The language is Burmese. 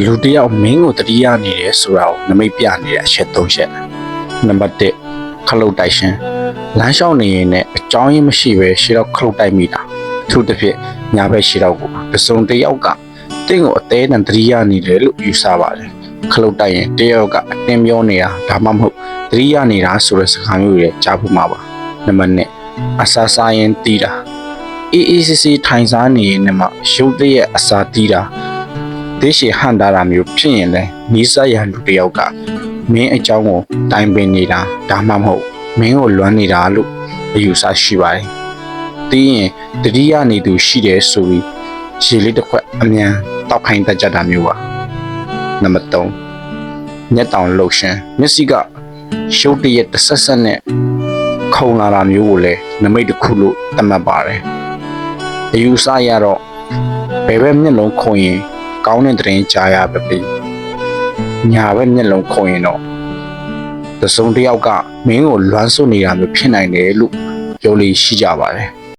လူတယောက်မင်းကိုတတိယနေတယ်ဆိုတာကိုနမိတ်ပြနေတဲ့အချက်၃ချက်နံပါတ်1ခလုတ်တိုက်ရှင်လမ်းလျှောက်နေရင်လည်းအကြောင်းရင်းမရှိပဲရှေ့တော့ခလုတ်တိုက်မိတာအထူးသဖြင့်ညာဘက်ရှေ့တော့ကိုတစုံတစ်ယောက်ကတင့်ကိုအသေးနဲ့တတိယနေတယ်လို့ယူဆပါတယ်ခလုတ်တိုက်ရင်တယောက်ကအတင်းပြောနေတာဒါမှမဟုတ်တတိယနေတာဆိုတဲ့စကားမျိုးတွေကြားဖို့မှာပါနံပါတ်2အစာစားရင်တီးတာအေးစစ်စစ်ထိုင်စားနေရင်မှရုပ်တရက်အစာတီးတာဒေရှိဟန်တာတာမျိုးဖြစ်ရင်လည်းနီးစပ်ရလူတယောက်ကမင်းအကြောင်းကိုတိုင်ပင်နေတာဒါမှမဟုတ်မင်းကိုလွမ်းနေတာလို့အယူဆရှိပါတယ်။တီးရင်တတိယနေသူရှိတယ်ဆိုပြီးရေလေးတစ်ခွက်အမြန်တောက်ခိုင်းတတ်ကြတာမျိုးပါ။နံပါတ်3မျက်တောင်လှုပ်ရှင်မျက်စိကရုပ်တရက်တစ်ဆက်ဆက်နဲ့ခုံလာတာမျိုးကိုလည်းနမိတ်တစ်ခုလို့သတ်မှတ်ပါတယ်။အယူဆရတော့ဘယ်ဘက်မျက်လုံးခုံရင်ကောင်းတဲ့သတင်းကြားရပါပြီညာဘက်မျက်လုံးခုံရင်တော့တစုံတစ်ယောက်ကမင်းကိုလွမ်းဆွနေတာမျိုးဖြစ်နိုင်တယ်လို့ပြောလို့ရှိကြပါတယ်